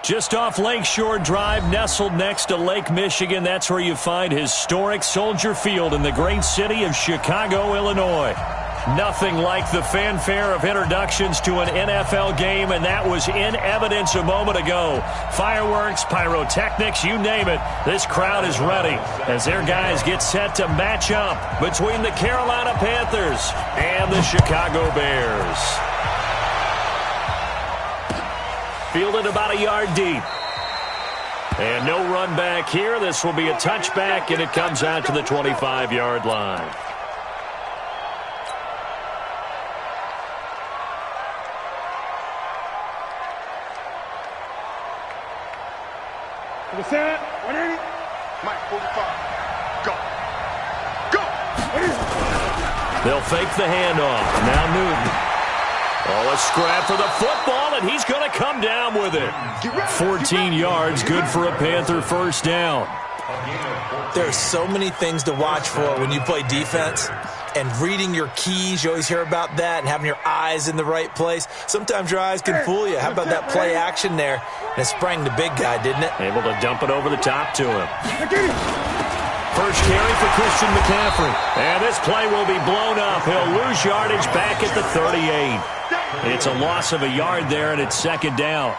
Just off Lakeshore Drive, nestled next to Lake Michigan. That's where you find historic Soldier Field in the great city of Chicago, Illinois. Nothing like the fanfare of introductions to an NFL game, and that was in evidence a moment ago. Fireworks, pyrotechnics, you name it. This crowd is ready as their guys get set to match up between the Carolina Panthers and the Chicago Bears. Fielded about a yard deep. And no run back here. This will be a touchback, and it comes out to the 25-yard line. To the center, 180. Mike, 45. Go. Go. They'll fake the handoff. Now Newton. Oh, a scrap for the football, and he's going to come down with it. 14 yards, good for a Panther first down. There are so many things to watch for when you play defense. And reading your keys, you always hear about that, and having your eyes in the right place. Sometimes your eyes can fool you. How about that play action there? And it sprang the big guy, didn't it? Able to dump it over the top to him. First carry for Christian McCaffrey. And this play will be blown up. He'll lose yardage back at the 38. It's a loss of a yard there, and it's second down.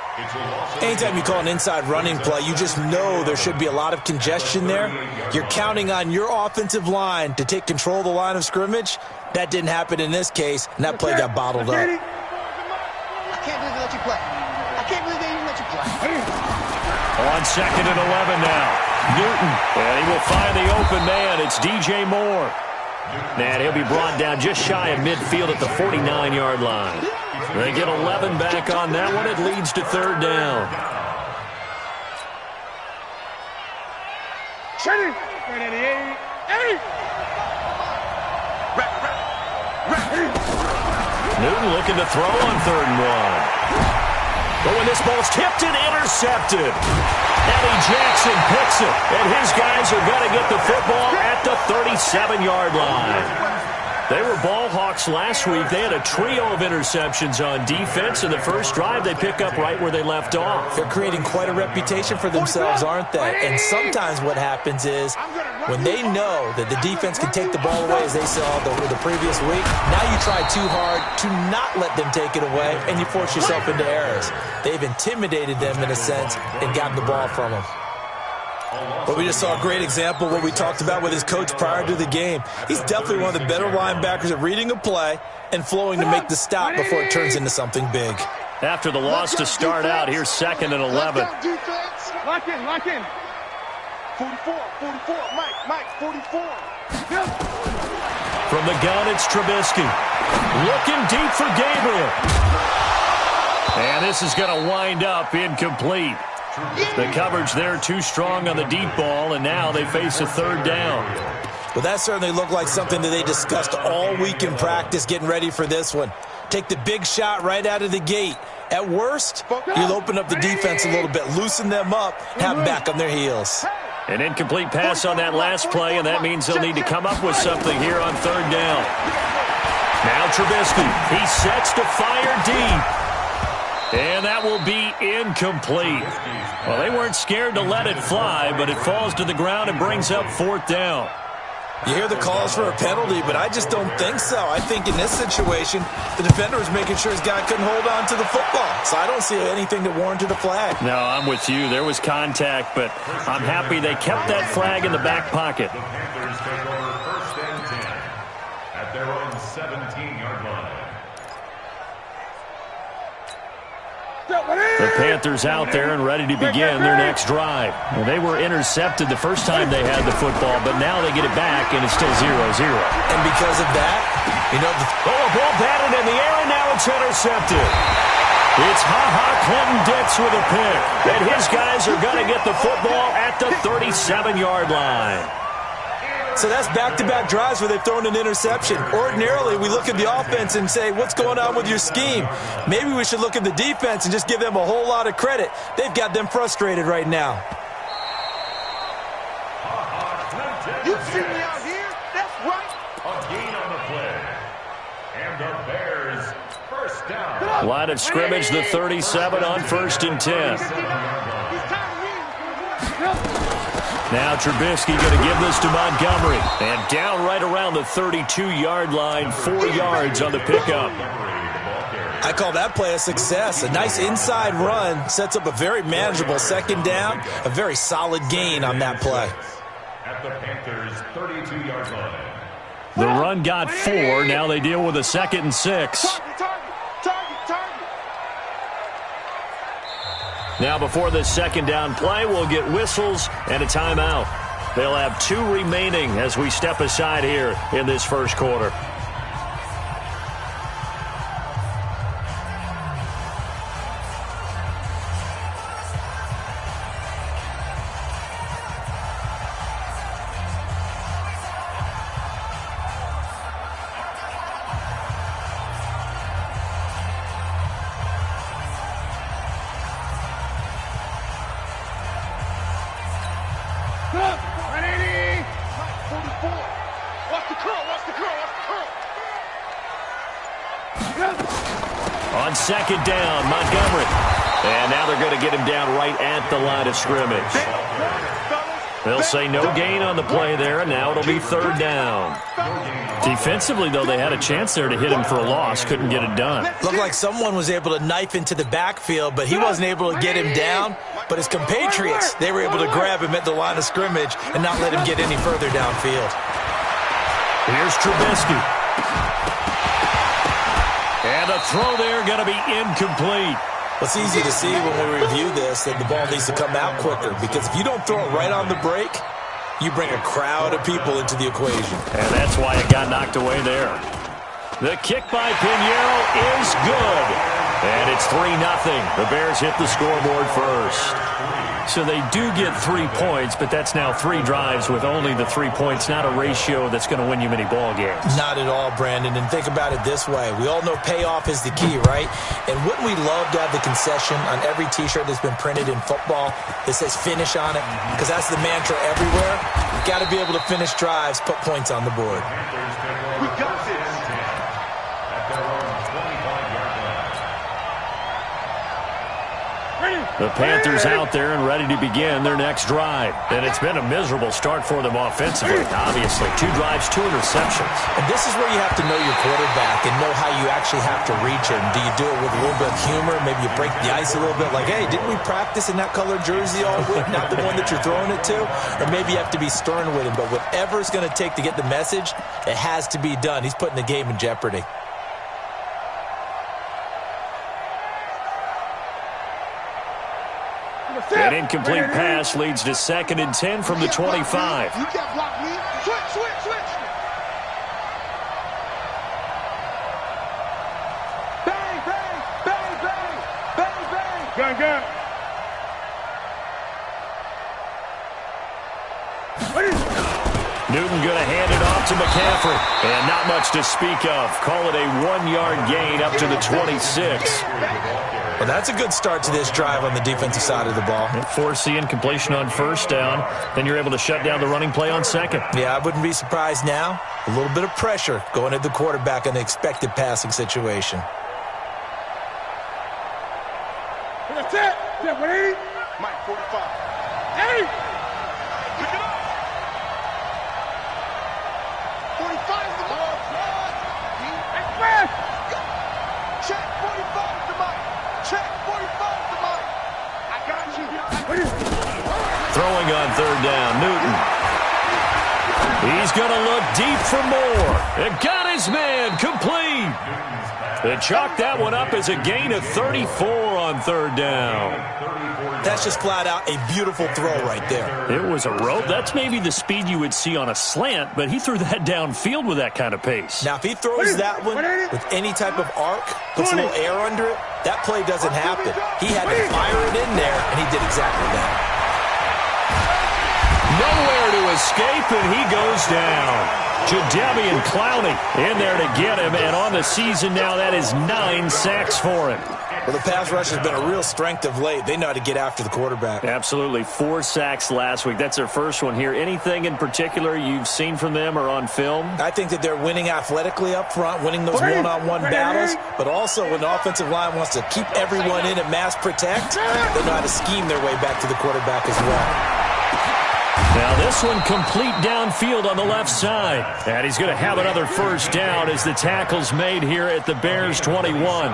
Anytime you call an inside running play, you just know there should be a lot of congestion there. You're counting on your offensive line to take control of the line of scrimmage. That didn't happen in this case, and that play got bottled up. I can't believe they let you play. I can't believe they even let you play. On second and 11 now. Newton, and he will find the open man. It's DJ Moore. And he'll be brought down just shy of midfield at the 49-yard line. They get 11 back on that one. It leads to third down. Newton looking to throw on third and one. But when this ball's tipped and intercepted, Eddie Jackson picks it, and his guys are going to get the football at the 37-yard line. They were ball hawks last week. They had a trio of interceptions on defense. In the first drive, they pick up right where they left off. They're creating quite a reputation for themselves, aren't they? And sometimes what happens is when they know that the defense can take the ball away, as they saw the previous week, now you try too hard to not let them take it away, and you force yourself into errors. They've intimidated them in a sense and gotten the ball from them. But we just saw a great example of what we talked about with his coach prior to the game. He's definitely one of the better linebackers at reading a play and flowing to make the stop before it turns into something big. After the loss to start out, here's second and 11. Lock in, lock in. 44, Mike, 44. From the gun, it's Trubisky. Looking deep for Gabriel. And this is going to wind up incomplete. The coverage there too strong on the deep ball, and now they face a third down. Well, that certainly looked like something that they discussed all week in practice getting ready for this one. Take the big shot right out of the gate. At worst, you'll open up the defense a little bit, loosen them up, have them back on their heels. An incomplete pass on that last play, and that means they'll need to come up with something here on third down. Now Trubisky, he sets to fire deep. And that will be incomplete. Well, they weren't scared to let it fly, but it falls to the ground and brings up fourth down. You hear the calls for a penalty, but I just don't think so. I think in this situation, the defender was making sure his guy couldn't hold on to the football. So I don't see anything that warranted a flag. No, I'm with you. There was contact, but I'm happy they kept that flag in the back pocket. First and 10 at their own 17-yard line. The Panthers out there and ready to begin their next drive. Well, they were intercepted the first time they had the football, but now they get it back, and it's still 0-0. And because of that, you know... a ball batted in the air, and now it's intercepted. It's Clinton Dix with a pick, and his guys are going to get the football at the 37-yard line. So that's back-to-back drives where they've thrown an interception. Ordinarily, we look at the offense and say, what's going on with your scheme? Maybe we should look at the defense and just give them a whole lot of credit. They've got them frustrated right now. You see me out here? That's right. A gain on the play. And the Bears first down. Line of scrimmage, the 37 on first and 10. Now Trubisky going to give this to Montgomery. And down right around the 32-yard line, 4 yards on the pickup. I call that play a success. A nice inside run sets up a very manageable second down, a very solid gain on that play. At the Panthers' 32-yard line. The run got 4. Now they deal with a 2nd and 6. Now before this second down play, we'll get whistles and a timeout. They'll have 2 remaining as we step aside here in this first quarter. On second down, Montgomery. And now they're going to get him down right at the line of scrimmage. They'll say no gain on the play there, and now it'll be 3rd down. Defensively, though, they had a chance there to hit him for a loss. Couldn't get it done. Looked like someone was able to knife into the backfield, but he wasn't able to get him down. But his compatriots, they were able to grab him at the line of scrimmage and not let him get any further downfield. Here's Trubisky. And a throw there going to be incomplete. It's easy to see when we review this that the ball needs to come out quicker, because if you don't throw it right on the break, you bring a crowd of people into the equation. And that's why it got knocked away there. The kick by Pinheiro is good. And it's 3-0. The Bears hit the scoreboard first. So they do get 3 points, but that's now 3 drives with only the 3 points, not a ratio that's going to win you many ball games. Not at all, Brandon. And think about it this way. We all know payoff is the key, right? And wouldn't we love to have the concession on every T-shirt that's been printed in football that says finish on it? Because that's the mantra everywhere. You've got to be able to finish drives, put points on the board. We got this. The Panthers out there and ready to begin their next drive. And it's been a miserable start for them offensively, obviously. 2 drives, 2 interceptions. And this is where you have to know your quarterback and know how you actually have to reach him. Do you do it with a little bit of humor? Maybe you break the ice a little bit like, hey, didn't we practice in that colored jersey all week? Not the one that you're throwing it to? Or maybe you have to be stern with him. But whatever it's going to take to get the message, it has to be done. He's putting the game in jeopardy. An incomplete pass leads to 2nd and 10 from the 25. You can't block me. Switch. Bang. Gun. Newton going to hand it off to McCaffrey. And not much to speak of. Call it a 1-yard gain up to the 26. Well, that's a good start to this drive on the defensive side of the ball. Force the incompletion on 1st down. Then you're able to shut down the running play on 2nd. Yeah, I wouldn't be surprised now. A little bit of pressure going at the quarterback in an expected passing situation. That's it. Yeah, 180. Mike, 45. Hey! Pick it up. 45 is the ball. Express. Check 45 is the Mike. Check 45 is the Mike. I got you. Throwing on 3rd down, Newton. He's going to look deep for more. And got his man complete. They chalked that one up as a gain of 34 on 3rd down. That's just flat out a beautiful throw right there. It was a rope. That's maybe the speed you would see on a slant, but he threw that downfield with that kind of pace. Now, if he throws that one with any type of arc, puts a little air under it, that play doesn't happen. He had to fire it in there, and he did exactly that. Nowhere to escape, and he goes down. Jadeveon Clowney in there to get him, and on the season now, that is 9 sacks for him. Well, the pass rush has been a real strength of late. They know how to get after the quarterback. Absolutely. 4 sacks last week. That's their first one here. Anything in particular you've seen from them or on film? I think that they're winning athletically up front, winning those one-on-one battles, but also when the offensive line wants to keep everyone in and mass protect, they know how to scheme their way back to the quarterback as well. Now this one complete downfield on the left side. And he's going to have another first down as the tackle's made here at the Bears 21.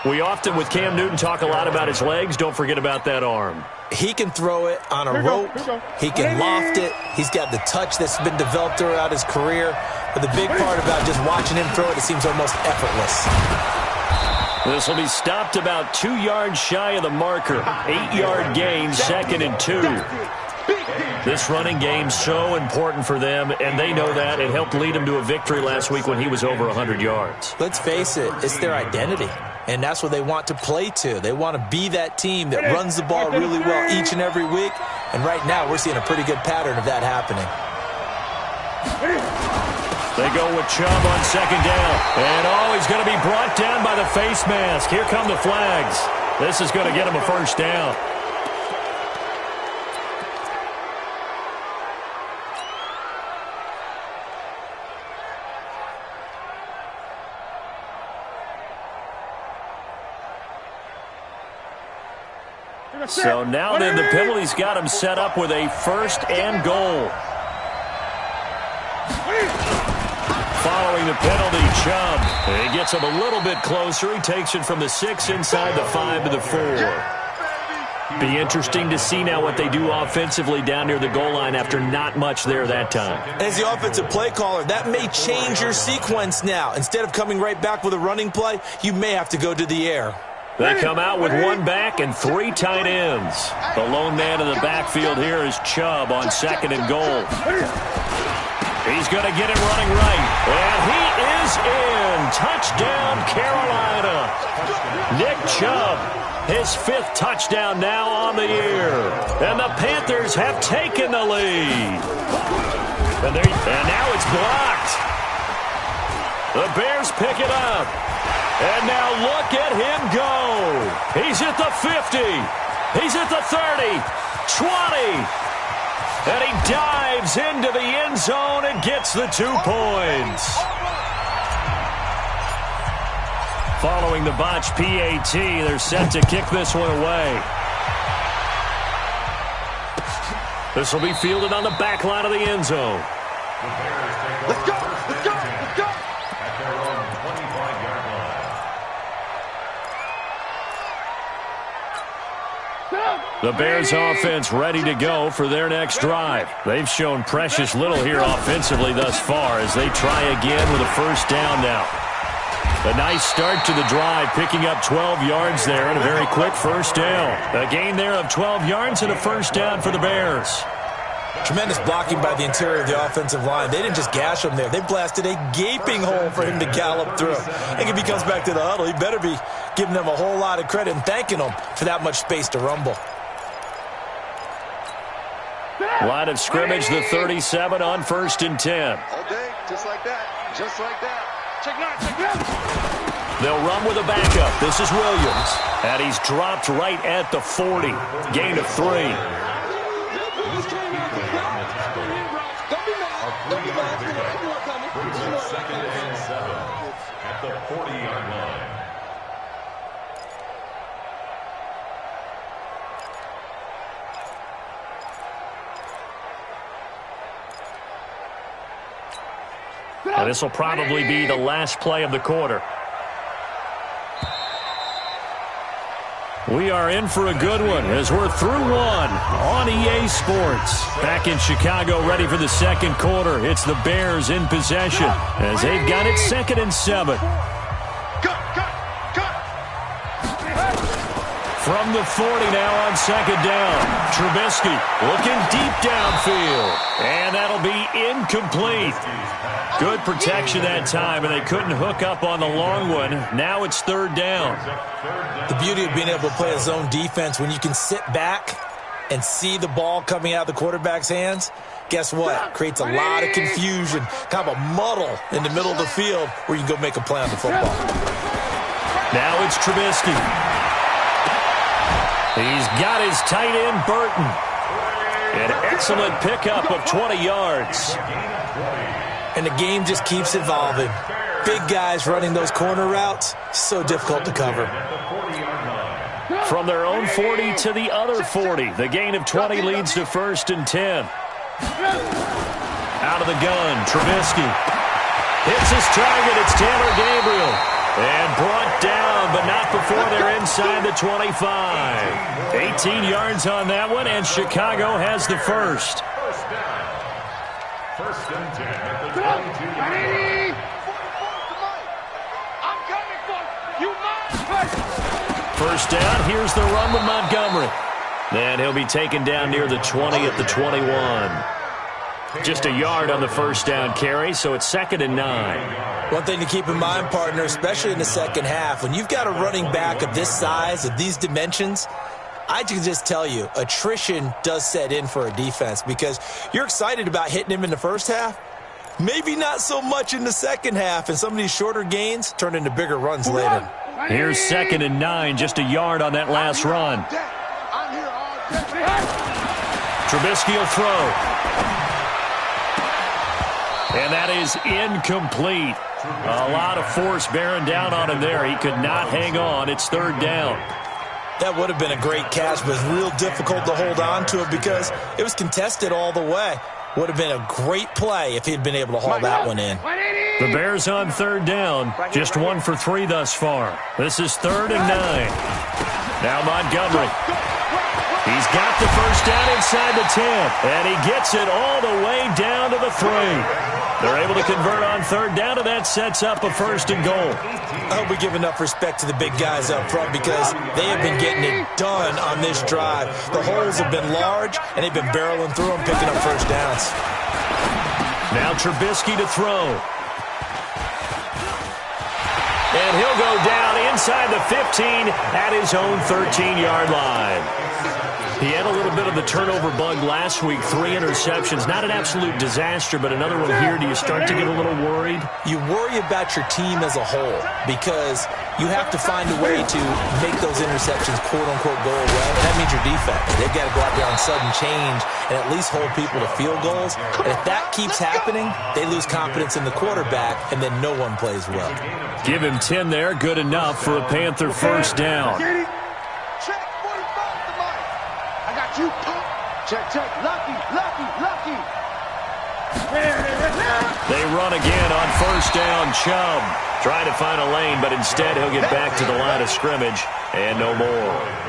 We often, with Cam Newton, talk a lot about his legs. Don't forget about that arm. He can throw it on a rope. He can loft it. He's got the touch that's been developed throughout his career. But the big part about just watching him throw it, it seems almost effortless. This will be stopped about 2 yards shy of the marker. 8-yard gain, 2nd and 2. This running game's so important for them, and they know that. It helped lead them to a victory last week when he was over 100 yards. Let's face it, it's their identity, and that's what they want to play to. They want to be that team that runs the ball really well each and every week, and right now we're seeing a pretty good pattern of that happening. They go with Chubb on 2nd down, and he's going to be brought down by the face mask. Here come the flags. This is going to get him a first down. So now then the penalty's got him set up with a 1st and goal. Following the penalty, Chubb. He gets him a little bit closer. He takes it from the 6 inside the 5 to the 4. Be interesting to see now what they do offensively down near the goal line after not much there that time. As the offensive play caller, that may change your sequence now. Instead of coming right back with a running play, you may have to go to the air. They come out with 1 back and 3 tight ends. The lone man in the backfield here is Chubb on 2nd and goal. He's going to get it running right. And he is in. Touchdown, Carolina. Nick Chubb, his 5th touchdown now on the year. And the Panthers have taken the lead. And now it's blocked. The Bears pick it up. And now look at him go. He's at the 50. He's at the 30, 20. And he dives into the end zone and gets the 2 points. Following the botched PAT, they're set to kick this one away. This will be fielded on the back line of the end zone. Let's go, let's go, let's go. At their own 25-yard line. The Bears offense ready to go for their next drive. They've shown precious little here offensively thus far as they try again with a first down now. A nice start to the drive, picking up 12 yards there and a very quick first down. A gain there of 12 yards and a first down for the Bears. Tremendous blocking by the interior of the offensive line. They didn't just gash him there. They blasted a gaping hole for him to gallop through. I think if he comes back to the huddle, he better be giving them a whole lot of credit and thanking them for that much space to rumble. Line of scrimmage, the 37 on 1st and 10. All day, just like that, just like that. Check that. They'll run with a backup. This is Williams. And he's dropped right at the 40. Gain of 3. Second and 7 at the 40-yard line. And this will probably be the last play of the quarter. We are in for a good one as we're through one on EA Sports. Back in Chicago, ready for the second quarter. It's the Bears in possession as they've got it 2nd and 7. From the 40 now on 2nd down. Trubisky looking deep downfield. And that'll be incomplete. Good protection that time, and they couldn't hook up on the long one. Now it's 3rd down. The beauty of being able to play a zone defense when you can sit back and see the ball coming out of the quarterback's hands, guess what? Creates a lot of confusion, kind of a muddle in the middle of the field where you can go make a play on the football. Now it's Trubisky. He's got his tight end, Burton. An excellent pickup of 20 yards. And the game just keeps evolving. Big guys running those corner routes, so difficult to cover. From their own 40 to the other 40. The gain of 20 leads to 1st and 10. Out of the gun, Trubisky. Hits his target. It's Taylor Gabriel. And brought down, but not before they're inside the 25. 18 yards on that one, and Chicago has the first. First down. 1st and 10 at the 22-yard line. I'm coming for you. First down, here's the run with Montgomery. And he'll be taken down near the 20 at the 21. Just a yard on the first down carry, so it's 2nd and 9. One thing to keep in mind, partner, especially in the second half, when you've got a running back of this size, of these dimensions, I can just tell you, attrition does set in for a defense because you're excited about hitting him in the first half. Maybe not so much in the second half, and some of these shorter gains turn into bigger runs later. Here's 2nd and 9, just a yard on that last run. I'm here all day. Trubisky will throw. And that is incomplete. A lot of force bearing down on him there. He could not hang on. It's 3rd down. That would have been a great catch, but it's real difficult to hold on to it because it was contested all the way. Would have been a great play if he'd been able to haul that one in. The Bears on 3rd down. Just 1 for 3 thus far. This is 3rd and 9. Now Montgomery. He's got the first down inside the 10. And he gets it all the way down to the 3. They're able to convert on 3rd down, and that sets up a 1st and goal. I hope we give enough respect to the big guys up front because they have been getting it done on this drive. The holes have been large, and they've been barreling through them, picking up first downs. Now Trubisky to throw. And he'll go down inside the 15 at his own 13-yard line. He had a little bit of the turnover bug last week, 3 interceptions. Not an absolute disaster, but another one here. Do you start to get a little worried? You worry about your team as a whole because you have to find a way to make those interceptions, quote-unquote, go away. And that means your defense. They've got to go out there on sudden change and at least hold people to field goals. And if that keeps happening, they lose confidence in the quarterback, and then no one plays well. Give him 10 there. Good enough for a Panther first down. Check 45 to Mike. I got you, pump. Check. Lucky. They run again on first down. Chubb trying to find a lane, but instead he'll get back to the line of scrimmage and no more.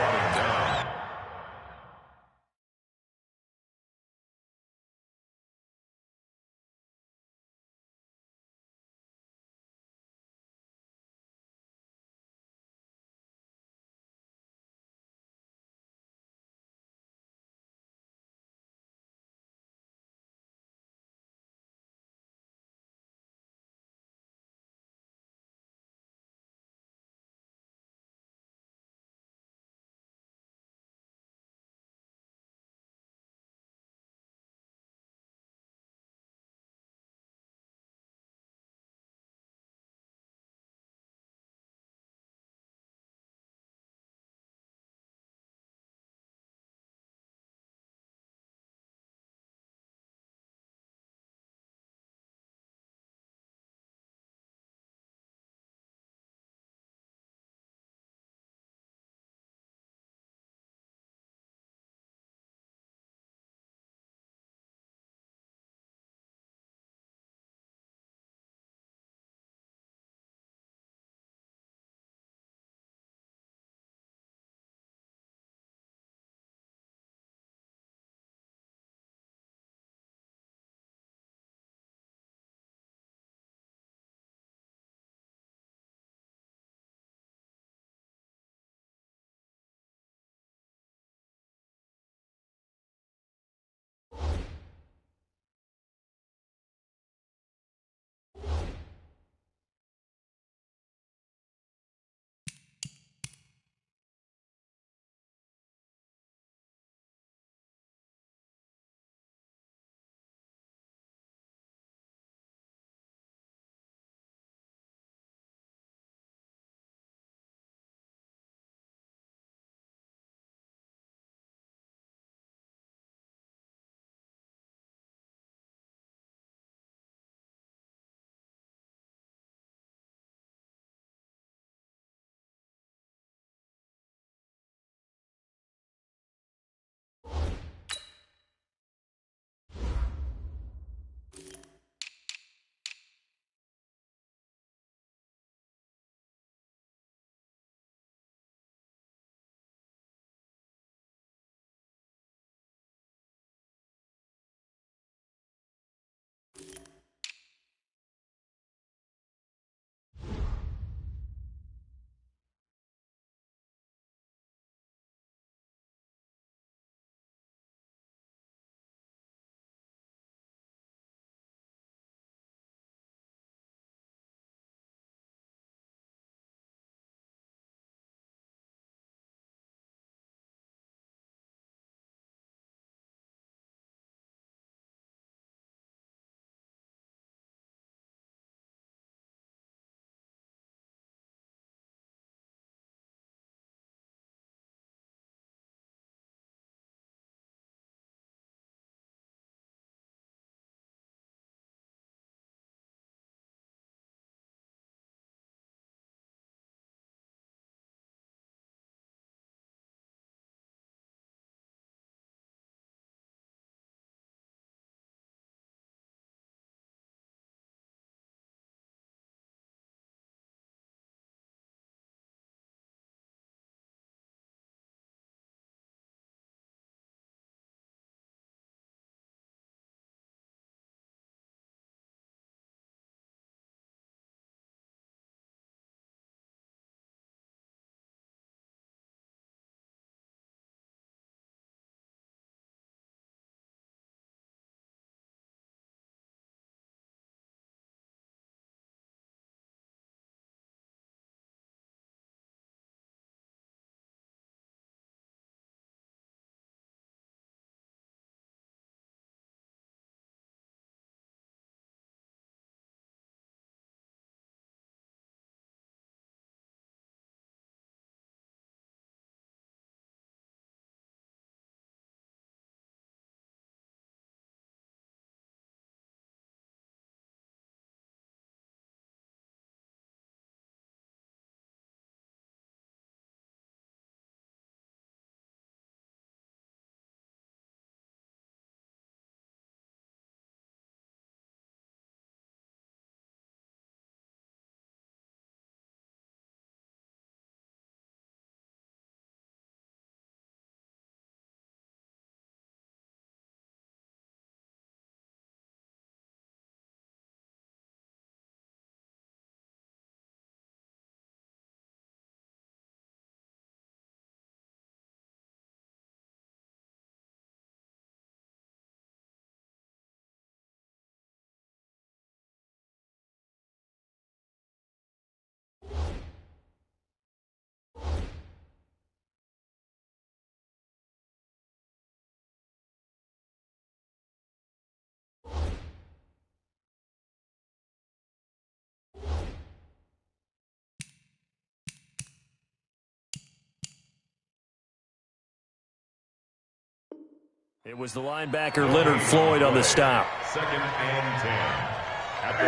It was the linebacker Leonard Floyd on the stop. 2nd and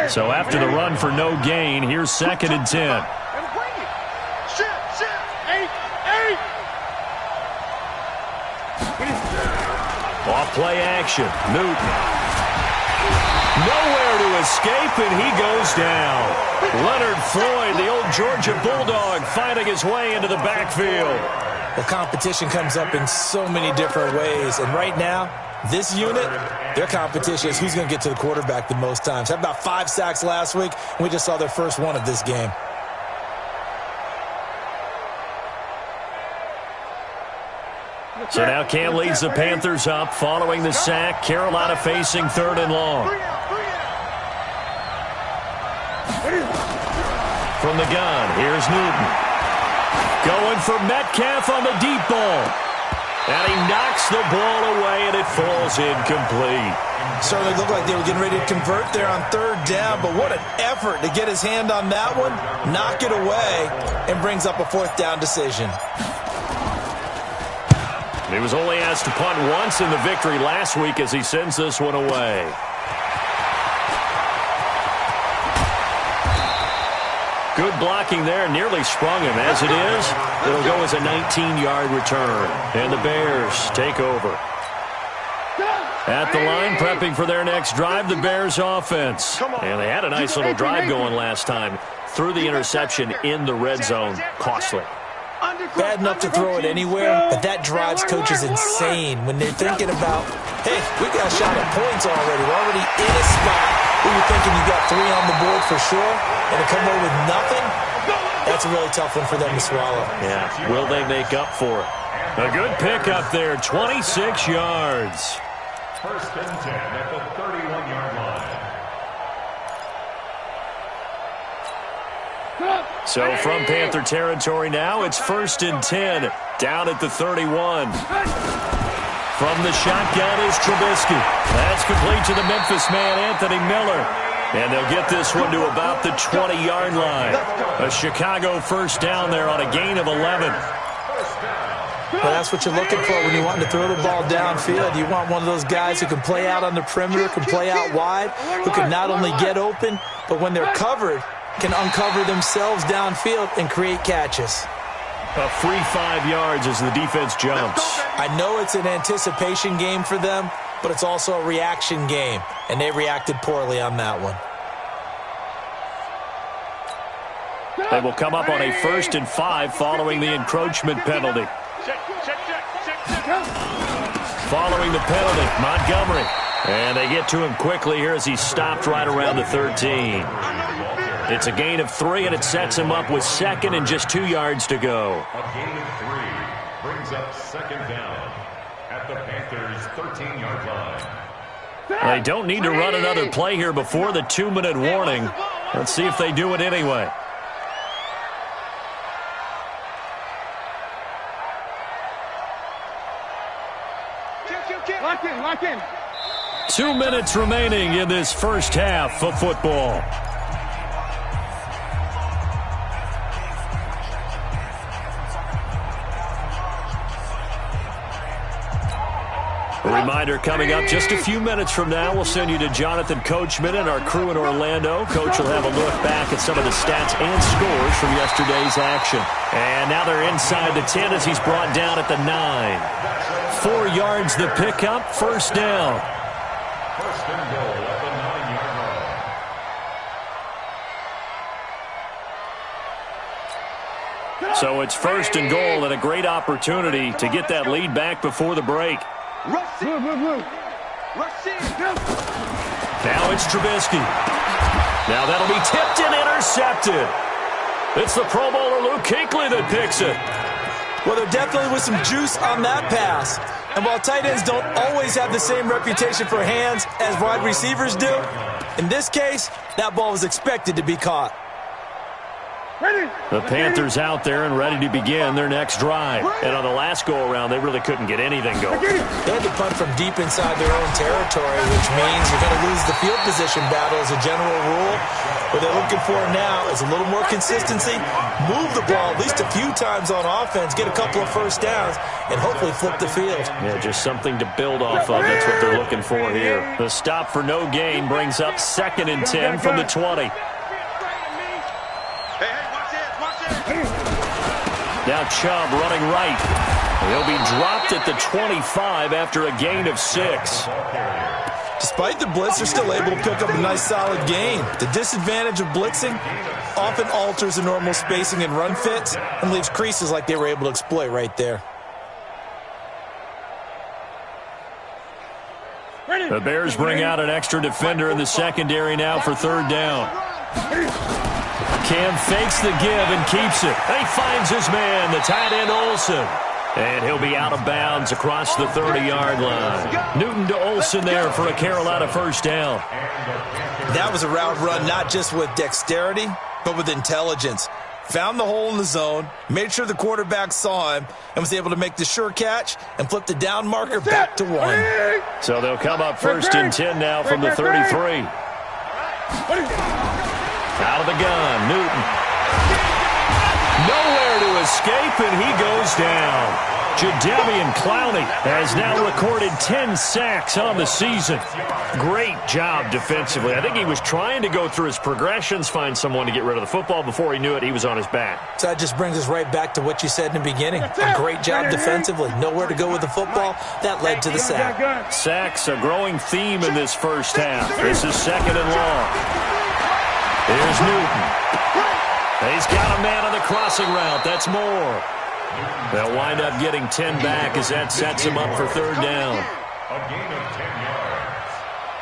10. So after the run for no gain, here's 2nd and 10. Off play action. Newton. Nowhere to escape, and he goes down. Leonard Floyd, the old Georgia Bulldog, fighting his way into the backfield. Well, competition comes up in so many different ways, and right now, this unit, their competition is who's going to get to the quarterback the most times. Had about 5 sacks last week, and we just saw their first one of this game. So now Cam leads the Panthers up following the sack. Carolina facing 3rd and long. From the gun, here's Newton. Going for Metcalf on the deep ball. And he knocks the ball away, and it falls incomplete. Certainly looked like they were getting ready to convert there on 3rd down, but what an effort to get his hand on that one, knock it away, and brings up a 4th down decision. He was only asked to punt once in the victory last week as he sends this one away. Good blocking there, nearly sprung him. As it is, it'll go as a 19-yard return. And the Bears take over. At the line, prepping for their next drive, the Bears offense. And they had a nice little drive going last time. Threw the interception in the red zone. Costly. Bad enough to throw it anywhere, but that drives coaches insane when they're thinking about, hey, we got a shot at points already. We're already in a spot where you're thinking you got 3 on the board for sure, and to come away with nothing, that's a really tough one for them to swallow. Yeah, will they make up for it? A good pickup there, 26 yards. 1st and 10 at the 31-yard line. So from Panther territory now, it's 1st and 10 down at the 31. From the shotgun is Trubisky. That's complete to the Memphis man, Anthony Miller. And they'll get this one to about the 20-yard line. A Chicago 1st down there on a gain of 11. Well, that's what you're looking for when you want to throw the ball downfield. You want one of those guys who can play out on the perimeter, can play out wide, who can not only get open, but when they're covered, can uncover themselves downfield and create catches. A free 5 yards as the defense jumps. I know it's an anticipation game for them, but it's also a reaction game, and they reacted poorly on that one. They will come up on a 1st and 5 following the encroachment penalty. Following the penalty, Montgomery. And they get to him quickly here as he's stopped right around the 13. It's a gain of 3, and it sets him up with 2nd and just 2 yards to go. A gain of 3 brings up 2nd down at the Panthers' 13-yard line. They don't need to run another play here before the 2-minute warning. Let's see if they do it anyway. Lock in. 2 minutes remaining in this first half of football. A reminder coming up just a few minutes from now, we'll send you to Jonathan Coachman and our crew in Orlando. Coach will have a look back at some of the stats and scores from yesterday's action. And now they're inside the 10 as he's brought down at the 9. 4 yards the pickup, 1st down. 1st and goal at the 9-yard line. So it's 1st and goal and a great opportunity to get that lead back before the break. Move. Now it's Trubisky. Now that'll be tipped and intercepted. It's the Pro Bowler Luke Kuechly that picks it. Well, there definitely was some juice on that pass. And while tight ends don't always have the same reputation for hands as wide receivers do, in this case, that ball was expected to be caught. The Panthers out there and ready to begin their next drive. And on the last go-around, they really couldn't get anything going. They had to punt from deep inside their own territory, which means you're going to lose the field position battle as a general rule. What they're looking for now is a little more consistency, move the ball at least a few times on offense, get a couple of first downs, and hopefully flip the field. Yeah, just something to build off of. That's what they're looking for here. The stop for no gain brings up 2nd and 10 from the 20. Now Chubb running right. He'll be dropped at the 25 after a gain of 6. Despite the blitz, they're still able to pick up a nice solid gain. The disadvantage of blitzing often alters the normal spacing and run fits and leaves creases like they were able to exploit right there. The Bears bring out an extra defender in the secondary now for 3rd down. Cam fakes the give and keeps it. He finds his man, the tight end Olsen. And he'll be out of bounds across the 30-yard line. Newton to Olsen there for a Carolina first down. That was a route run not just with dexterity, but with intelligence. Found the hole in the zone, made sure the quarterback saw him, and was able to make the sure catch and flip the down marker back to 1. So they'll come up 1st and 10 now from the 33. Out of the gun, Newton. Nowhere to escape, and he goes down. Jadeveon Clowney has now recorded 10 sacks on the season. Great job defensively. I think he was trying to go through his progressions, find someone to get rid of the football. Before he knew it, he was on his back. So that just brings us right back to what you said in the beginning. A great job defensively. Nowhere to go with the football. That led to the sack. Sacks, a growing theme in this first half. This is 2nd and long. Here's Newton. He's got a man on the crossing route. That's more. They'll wind up getting 10 back as that sets him up for 3rd down. A gain of 10 yards.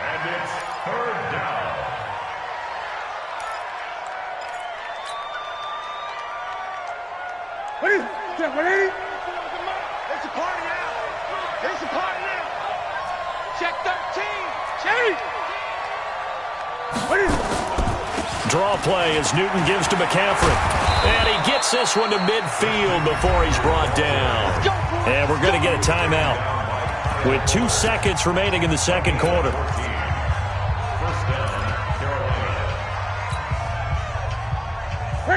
And it's 3rd down. It's a party now. It's a party now. Check 13. Draw play as Newton gives to McCaffrey. And he gets this one to midfield before he's brought down. And we're going to get a timeout with 2 seconds remaining in the second quarter.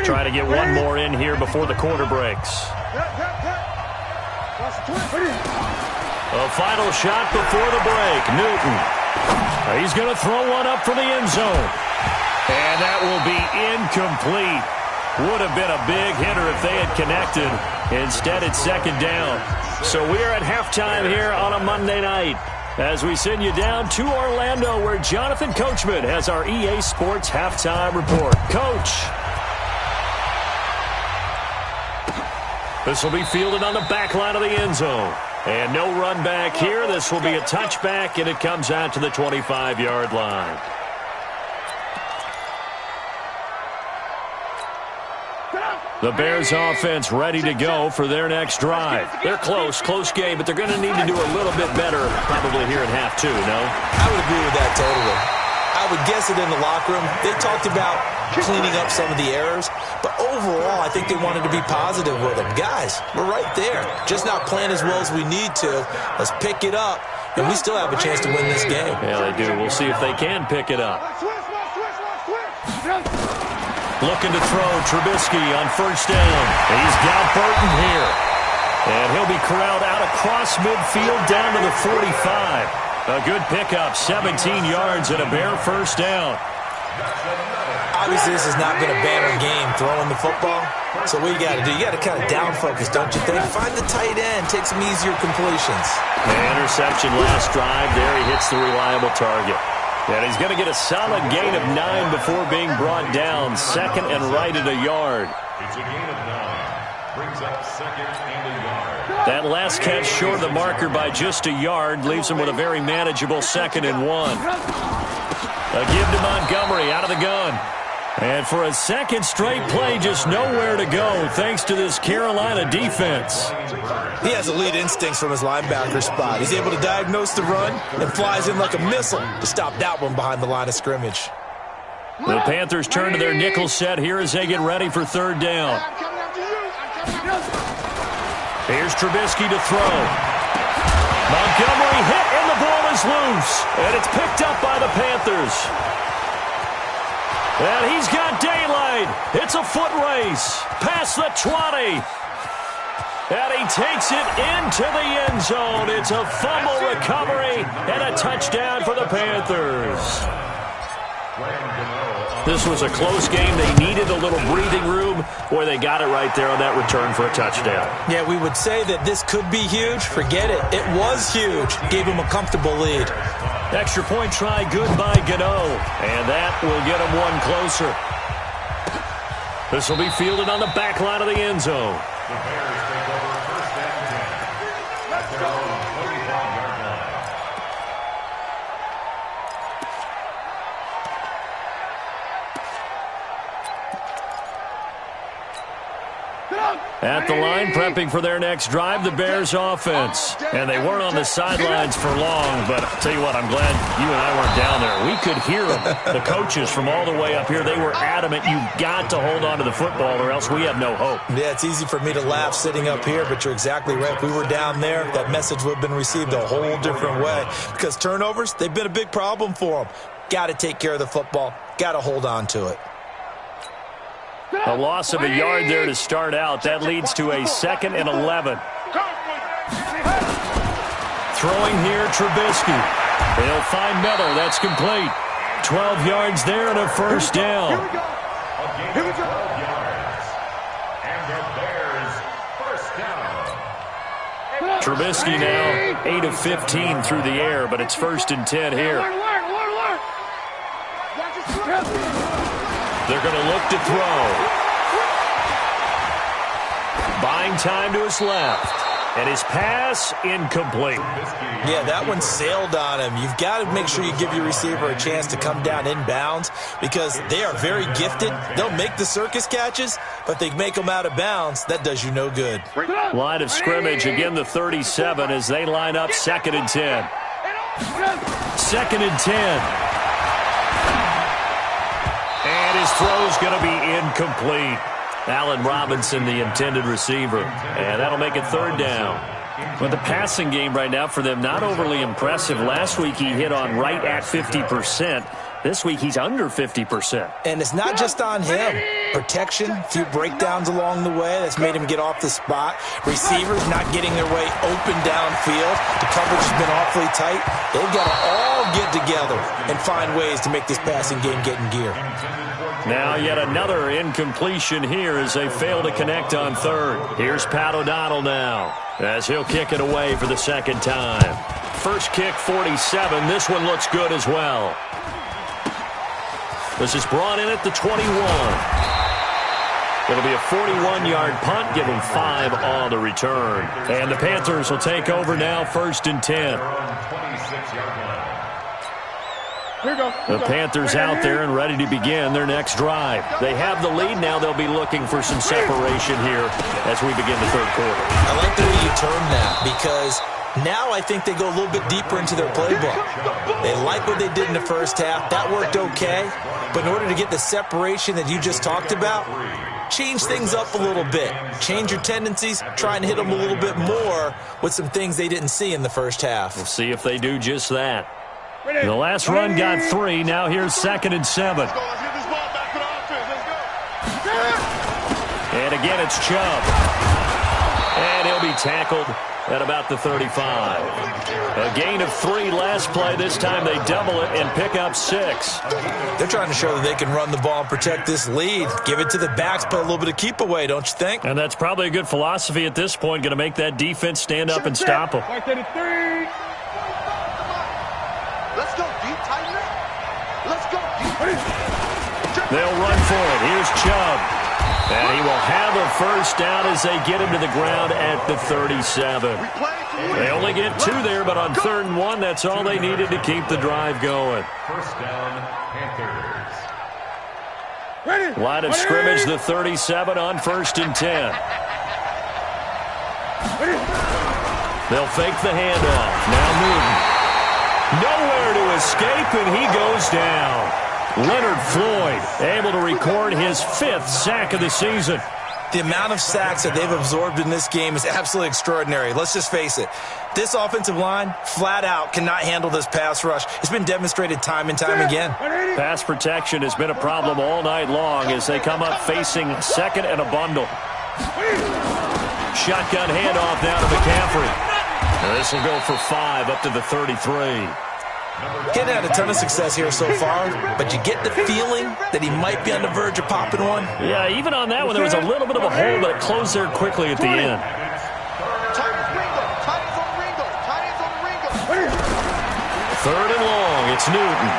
Try to get one more in here before the quarter breaks. A final shot before the break. Newton. He's going to throw one up for the end zone. And that will be incomplete. Would have been a big hitter if they had connected. Instead, it's 2nd down. So we're at halftime here on a Monday night as we send you down to Orlando where Jonathan Coachman has our EA Sports halftime report. Coach. This will be fielded on the back line of the end zone. And no run back here. This will be a touchback, and it comes out to the 25-yard line. The Bears offense ready to go for their next drive. They're close game, but they're going to need to do a little bit better probably here in half 2, no? I would agree with that totally. I would guess it in the locker room. They talked about cleaning up some of the errors, but overall I think they wanted to be positive with them. Guys, we're right there. Just not playing as well as we need to. Let's pick it up, and we still have a chance to win this game. Yeah, they do. We'll see if they can pick it up. Looking to throw Trubisky on 1st down. He's got Burton here. And he'll be corralled out across midfield down to the 45. A good pickup, 17 yards and a Bear first down. Obviously, this has not been a banner game throwing the football. So what you got to do, you got to kind of down focus, don't you think? Find the tight end, take some easier completions. The interception last drive there. He hits the reliable target. And he's going to get a solid gain of 9 before being brought down. 2nd and right at a yard. It's a gain of 9. Brings up 2nd and a yard. That last catch short of the marker by just a yard leaves him with a very manageable 2nd and 1. A give to Montgomery out of the gun. And for a second straight play, just nowhere to go thanks to this Carolina defense. He has elite instincts from his linebacker spot. He's able to diagnose the run and flies in like a missile to stop that one behind the line of scrimmage. The Panthers turn to their nickel set here as they get ready for third down. Here's Trubisky to throw. Montgomery hit, and the ball is loose. And it's picked up by the Panthers. And he's got daylight. It's a foot race. Past the 20. And he takes it into the end zone. It's a fumble recovery and a touchdown for the Panthers. This was a close game. They needed a little breathing room. Boy, they got it right there on that return for a touchdown. Yeah, we would say that this could be huge. Forget it. It was huge. Gave him a comfortable lead. Extra point try good by Gano. And that will get him one closer. This will be fielded on the back line of the end zone. The Bears take over first and 10 at their own 45-yard line. At the line, prepping for their next drive, the Bears offense. And they weren't on the sidelines for long, but I'll tell you what, I'm glad you and I weren't down there. We could hear them, the coaches from all the way up here. They were adamant, you've got to hold on to the football or else we have no hope. Yeah, it's easy for me to laugh sitting up here, but you're exactly right. If we were down there, that message would have been received a whole different way. Because turnovers, they've been a big problem for them. Got to take care of the football. Got to hold on to it. A loss of a yard there to start out. That leads to a 2nd and 11. Throwing here, Trubisky. They'll find Miller. That's complete. 12 yards there and a first down. Here we go. 12 yards. And the Bears first down. Trubisky now 8 of 15 through the air, but it's 1st and 10 here. They're going to look to throw. Buying time to his left. And his pass incomplete. Yeah, that one sailed on him. You've got to make sure you give your receiver a chance to come down inbounds because they are very gifted. They'll make the circus catches, but they make them out of bounds. That does you no good. Line of scrimmage, again the 37 as they line up 2nd and 10. 2nd and 10. And his throw's going to be incomplete. Allen Robinson, the intended receiver. And that'll make it 3rd down. But the passing game right now for them, not overly impressive. Last week he hit on right at 50%. This week he's under 50%. And it's not just on him. Protection, a few breakdowns along the way. That's made him get off the spot. Receivers not getting their way open downfield. The coverage has been awfully tight. They've got to all get together and find ways to make this passing game get in gear. Now yet another incompletion here as they fail to connect on 3rd. Here's Pat O'Donnell now as he'll kick it away for the 2nd time. First kick 47. This one looks good as well. This is brought in at the 21. It'll be a 41-yard punt, give them 5 on the return. And the Panthers will take over now, 1st and 10. The Panthers out there and ready to begin their next drive. They have the lead. Now they'll be looking for some separation here as we begin the 3rd quarter. I like the way you term that because now I think they go a little bit deeper into their playbook. They like what they did in the first half. That worked okay. But in order to get the separation that you just talked about, change things up a little bit. Change your tendencies. Try and hit them a little bit more with some things they didn't see in the first half. We'll see if they do just that. The last run got 3. Now here's 2nd and 7. And again, it's Chubb. And he'll be tackled at about the 35. A gain of 3 last play. This time they double it and pick up 6. They're trying to show that they can run the ball and protect this lead. Give it to the backs, play a little bit of keep away, don't you think? And that's probably a good philosophy at this point. Going to make that defense stand up and stop them. Let's go deep, tighten it. Let's go deep. They'll run for it. Here's Chubb. And he will have a first down as they get him to the ground at the 37. They only get 2 there, but on 3rd and 1, that's all they needed to keep the drive going. First down, Panthers. Line of scrimmage, the 37 on 1st and 10. They'll fake the handoff. Now Newton. Nowhere to escape, and he goes down. Leonard Floyd able to record his 5th sack of the season. The amount of sacks that they've absorbed in this game is absolutely extraordinary. Let's just face it. This offensive line, flat out, cannot handle this pass rush. It's been demonstrated time and time again. Pass protection has been a problem all night long as they come up facing second and a bundle. Shotgun handoff now to McCaffrey. This will go for 5 up to the 33. Getting had a ton of success here so far, but you get the feeling that he might be on the verge of popping one. Yeah, even on that one, there was a little bit of a hole, but it closed there quickly at the end. Third and long, it's Newton.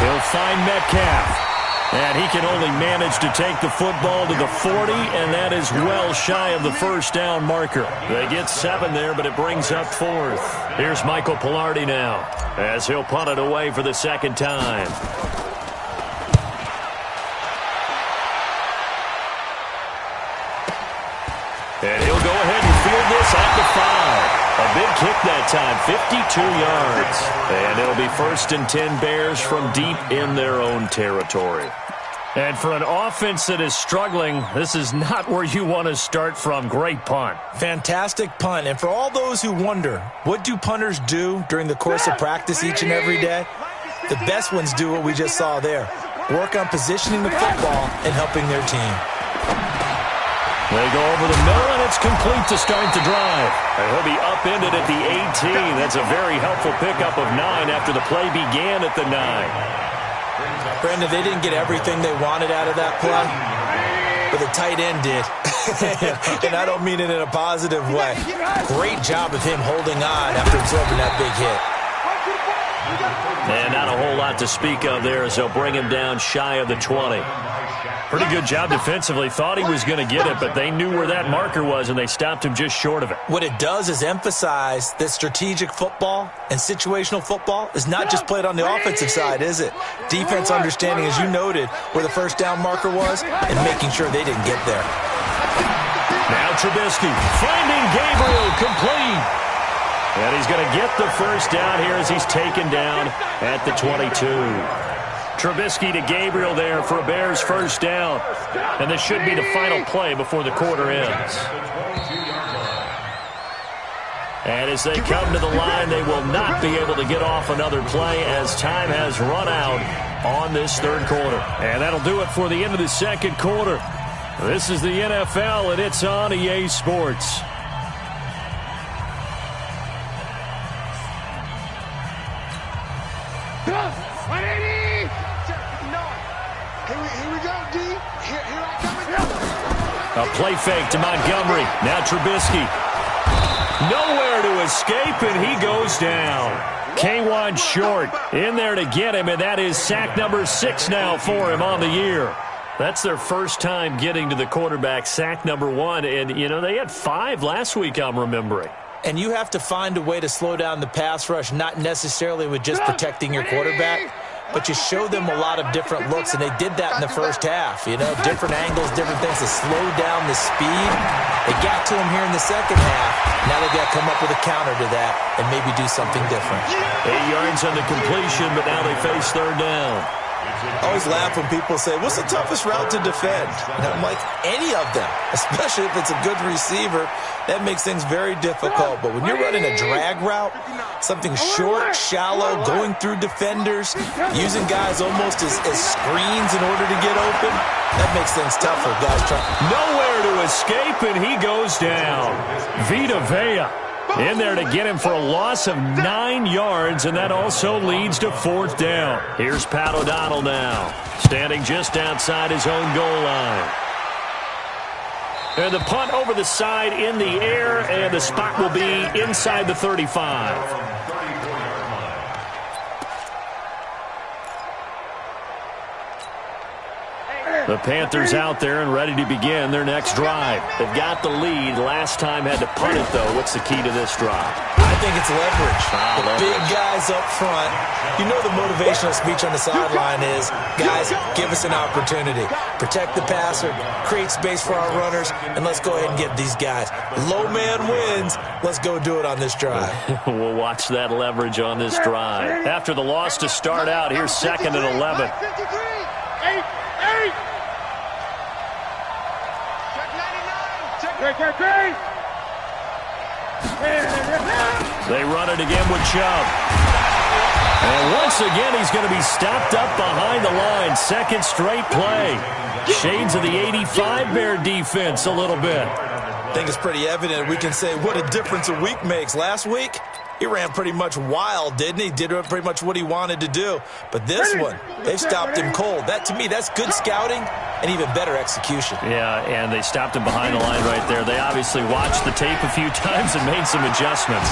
He'll find Metcalf. And he can only manage to take the football to the 40, and that is well shy of the first down marker. They get 7 there, but it brings up 4th. Here's Michael Pilardi now, as he'll punt it away for the second time. And he'll go ahead and field this at the 5. A big kick that time, 52 yards. And it'll be 1st and 10 Bears from deep in their own territory. And for an offense that is struggling, this is not where you want to start from. Great punt. Fantastic punt. And for all those who wonder, what do punters do during the course of practice each and every day? The best ones do what we just saw there. Work on positioning the football and helping their team. They go over the middle, and it's complete to start the drive. And he'll be upended at the 18. That's a very helpful pickup of 9 after the play began at the 9. Brandon, they didn't get everything they wanted out of that play, but the tight end did. And I don't mean it in a positive way. Great job of him holding on after absorbing that big hit. And not a whole lot to speak of there as they'll bring him down shy of the 20. Pretty good job defensively. Thought he was going to get it, but they knew where that marker was, and they stopped him just short of it. What it does is emphasize that strategic football and situational football is not just played on the offensive side, is it? Defense understanding, as you noted, where the first down marker was and making sure they didn't get there. Now Trubisky finding Gabriel complete. And he's going to get the first down here as he's taken down at the 22. Trubisky to Gabriel there for a Bears first down. And this should be the final play before the quarter ends. And as they come to the line, they will not be able to get off another play as time has run out on this third quarter. And that'll do it for the end of the second quarter. This is the NFL, and it's on EA Sports. A play fake to Montgomery. Now Trubisky. Nowhere to escape, and he goes down. K1 short in there to get him, and that is sack number 6 now for him on the year. That's their first time getting to the quarterback, sack number 1. And, you know, they had 5 last week, I'm remembering. And you have to find a way to slow down the pass rush, not necessarily with just protecting your quarterback, but you show them a lot of different looks, and they did that in the first half. You know, different angles, different things to slow down the speed. They got to him here in the second half. Now they've got to come up with a counter to that and maybe do something different. 8 yards on the completion, but now they face third down. I always laugh when people say, what's the toughest route to defend? And I'm like, any of them, especially if it's a good receiver. That makes things very difficult. But when you're running a drag route, something short, shallow, going through defenders, using guys almost as screens in order to get open, that makes things tougher. Guys trying. Nowhere to escape, and he goes down. Vita Vea in there to get him for a loss of 9 yards, and that also leads to fourth down. Here's Pat O'Donnell now, standing just outside his own goal line. And the punt over the side in the air, and the spot will be inside the 35. The Panthers out there and ready to begin their next drive. They've got the lead. Last time had to punt it, though. What's the key to this drive? I think it's leverage. The big guys up front. You know the motivational speech on the sideline is, guys, give us an opportunity. Protect the passer, create space for our runners, and let's go ahead and get these guys. Low man wins. Let's go do it on this drive. We'll watch that leverage on this drive. After the loss to start out, here's 2nd and 11. They run it again with Chubb. And once again, he's going to be stopped up behind the line. Second straight play. Shades of the 85 Bear defense a little bit. I think it's pretty evident. We can say what a difference a week makes. Last week, he ran pretty much wild, didn't he? Did pretty much what he wanted to do. But this one, they stopped him cold. That, to me, that's good scouting and even better execution. Yeah, and they stopped him behind the line right there. They obviously watched the tape a few times and made some adjustments.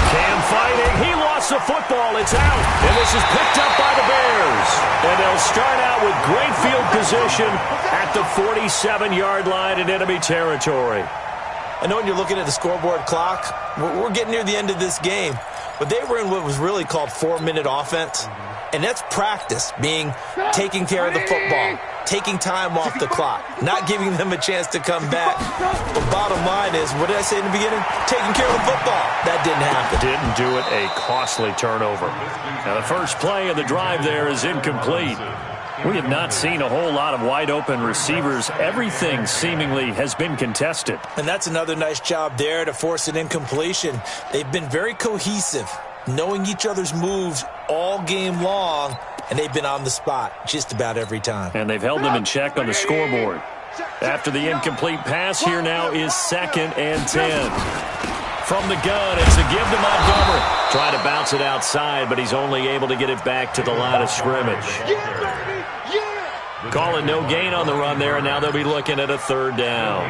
Cam fighting. He lost the football. It's out. And this is picked up by the Bears. And they'll start out with great field position at the 47-yard line in enemy territory. I know when you're looking at the scoreboard clock, we're getting near the end of this game, but they were in what was really called 4-minute offense, and that's practice, being taking care of the football, taking time off the clock, not giving them a chance to come back. The bottom line is, what did I say in the beginning? Taking care of the football. That didn't happen. Didn't do it. A costly turnover. Now the first play of the drive there is incomplete. We have not seen a whole lot of wide-open receivers. Everything seemingly has been contested. And that's another nice job there to force an incompletion. They've been very cohesive, knowing each other's moves all game long, and they've been on the spot just about every time. And they've held them in check on the scoreboard. After the incomplete pass, here now is 2nd and 10. From the gun, it's a give to Montgomery. Trying to bounce it outside, but he's only able to get it back to the line of scrimmage. Calling no gain on the run there, and now they'll be looking at a 3rd down.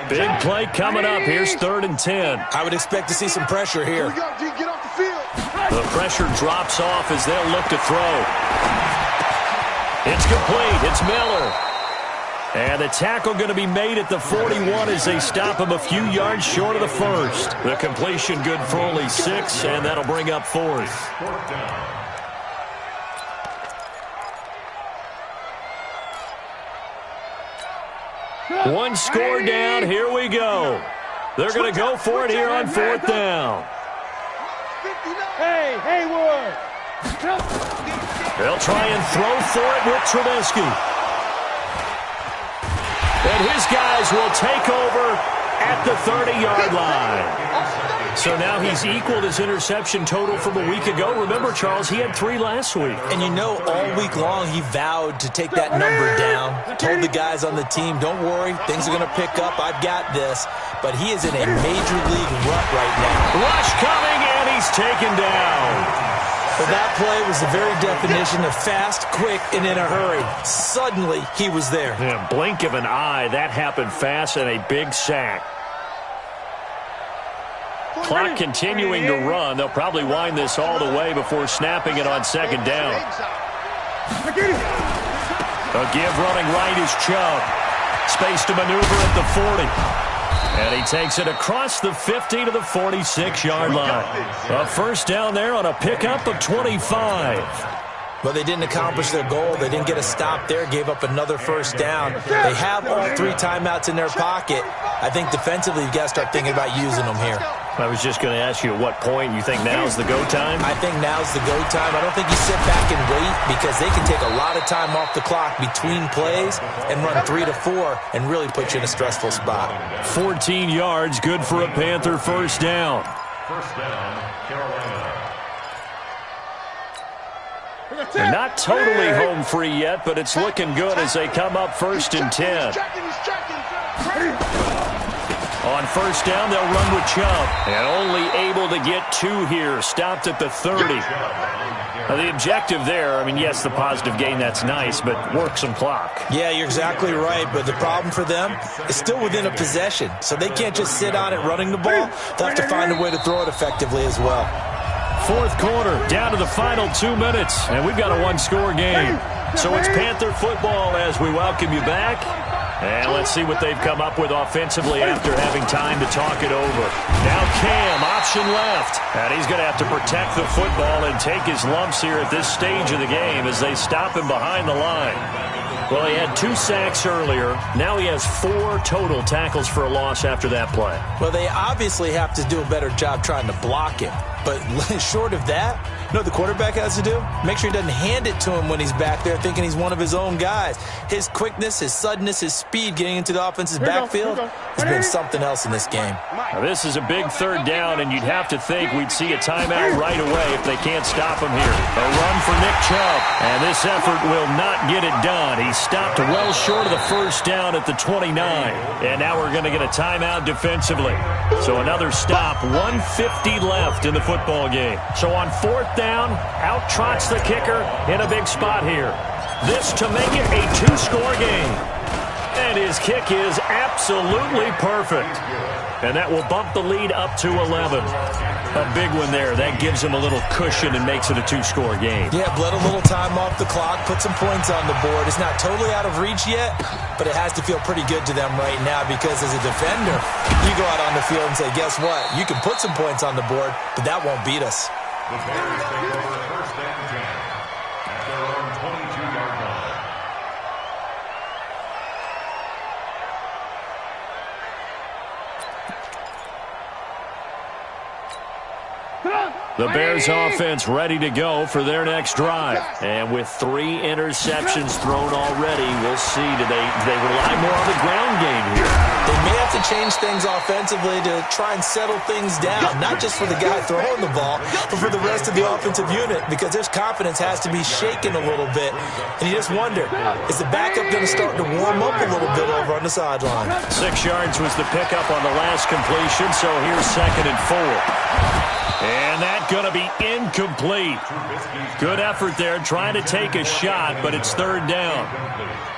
Big play coming up. Here's 3rd and 10. I would expect to see some pressure here. The pressure drops off as they'll look to throw. It's complete. It's Miller. And the tackle going to be made at the 41 as they stop him a few yards short of the first. The completion good for only 6, and that'll bring up 4th. One score down. Here we go. They're going to go for it here on 4th down. Hey, Haywood. They'll try and throw for it with Trubisky. And his guys will take over at the 30-yard line. So now he's equaled his interception total from a week ago. Remember, Charles, he had 3 last week. And you know, all week long he vowed to take that number down. Told the guys on the team, don't worry, things are going to pick up. I've got this. But he is in a major league rut right now. Rush coming, and he's taken down. Well, that play was the very definition of fast, quick, and in a hurry. Suddenly, he was there. Yeah, blink of an eye. That happened fast, and a big sack. Clock continuing to run. They'll probably wind this all the way before snapping it on 2nd down. A give running right is Chubb. Space to maneuver at the 40. And he takes it across the 50 to the 46-yard line. A 1st down there on a pickup of 25. But they didn't accomplish their goal. They didn't get a stop there, gave up another 1st down. They have all 3 timeouts in their pocket. I think defensively you've got to start thinking about using them here. I was just going to ask you at what point you think now's the go time? I think now's the go time. I don't think you sit back and wait because they can take a lot of time off the clock between plays and run 3 to 4 and really put you in a stressful spot. 14 yards, good for a Panther 1st down. 1st down, Carolina. They're not totally home free yet, but it's looking good as they come up 1st and 10. On 1st down, they'll run with Chubb. And only able to get 2 here. Stopped at the 30. Now, the objective there, I mean, yes, the positive gain, that's nice, but work some clock. Yeah, you're exactly right. But the problem for them is still within a possession. So they can't just sit on it running the ball. They'll have to find a way to throw it effectively as well. 4th quarter, down to the final 2 minutes. And we've got a 1-score game. So it's Panther football as we welcome you back. And let's see what they've come up with offensively after having time to talk it over. Now Cam, option left. And he's going to have to protect the football and take his lumps here at this stage of the game as they stop him behind the line. Well, he had 2 sacks earlier. Now he has 4 total tackles for a loss after that play. Well, they obviously have to do a better job trying to block him. But short of that, you know what the quarterback has to do? Make sure he doesn't hand it to him when he's back there thinking he's one of his own guys. His quickness, his suddenness, his speed getting into the offense's backfield has been something else in this game. Now, this is a big 3rd down, and you'd have to think we'd see a timeout right away if they can't stop him here. A run for Nick Chubb, and this effort will not get it done. He stopped well short of the 1st down at the 29, and now we're going to get a timeout defensively. So another stop, 1:50 left in the football game. So on 4th down, out trots the kicker in a big spot here. This to make it a 2-score game. And his kick is absolutely perfect. And that will bump the lead up to 11. A big one there. That gives him a little cushion and makes it a 2-score game. Yeah, bled a little time off the clock, put some points on the board. It's not totally out of reach yet, but it has to feel pretty good to them right now because as a defender, you go out on the field and say, guess what? You can put some points on the board, but that won't beat us. The Bears take over 1st and 10 at their own 22-yard line. The Bears offense ready to go for their next drive. And with 3 interceptions thrown already, we'll see. Do they rely more on the ground game here? They may have to change things offensively to try and settle things down, not just for the guy throwing the ball, but for the rest of the offensive unit, because their confidence has to be shaken a little bit. And you just wonder, is the backup going to start to warm up a little bit over on the sideline? 6 yards was the pickup on the last completion, so here's 2nd and 4. And that's going to be incomplete. Good effort there, trying to take a shot, but it's 3rd down.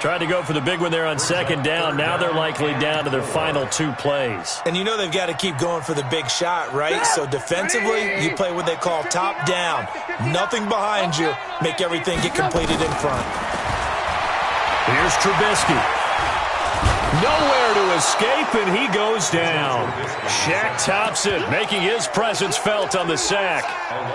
Tried to go for the big one there on 2nd down. Now they're likely down to their final 2 plays. And you know they've got to keep going for the big shot, right? So defensively, you play what they call top down. Nothing behind you. Make everything get completed in front. Here's Trubisky. Nowhere to escape, and he goes down. Shaq Thompson making his presence felt on the sack.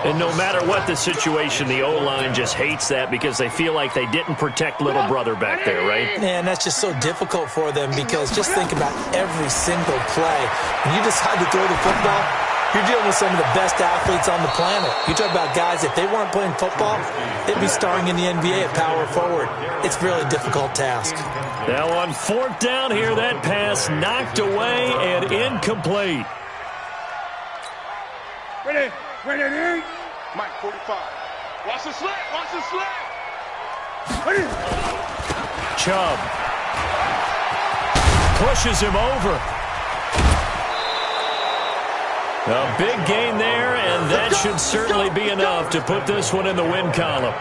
And no matter what the situation, the O-line just hates that because they feel like they didn't protect little brother back there, right? Man, that's just so difficult for them because just think about every single play. When you decide to throw the football, you're dealing with some of the best athletes on the planet. You talk about guys, if they weren't playing football, they'd be starring in the NBA at power forward. It's a really difficult task. Now on 4th down here, that pass knocked away and incomplete. Ready? Mike, 45. Watch the slant. Ready? Chubb pushes him over. A big gain there, and that should certainly be enough to put this one in the win column.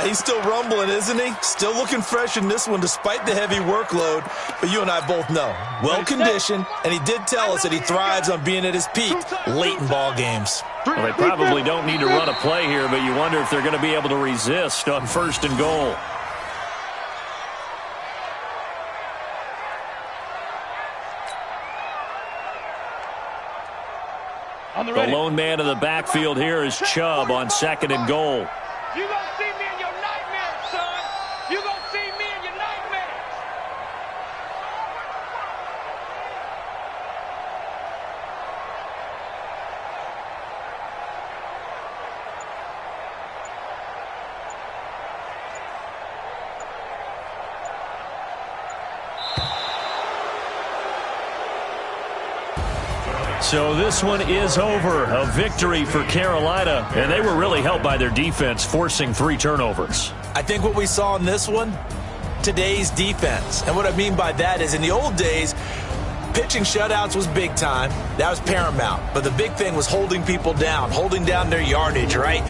He's still rumbling, isn't he? Still looking fresh in this one despite the heavy workload. But you and I both know, well-conditioned, and he did tell us that he thrives on being at his peak late in ball games. Well, they probably don't need to run a play here, but you wonder if they're going to be able to resist on 1st and goal. The lone man in the backfield here is Chubb on 2nd and goal. You gonna see me in your nightmares, son. You gonna see me in your nightmares. So this one is over. A victory for Carolina, and they were really helped by their defense, forcing 3 turnovers. I think what we saw in this one, today's defense. And what I mean by that is in the old days, pitching shutouts was big time. That was paramount. But the big thing was holding people down, holding down their yardage, right?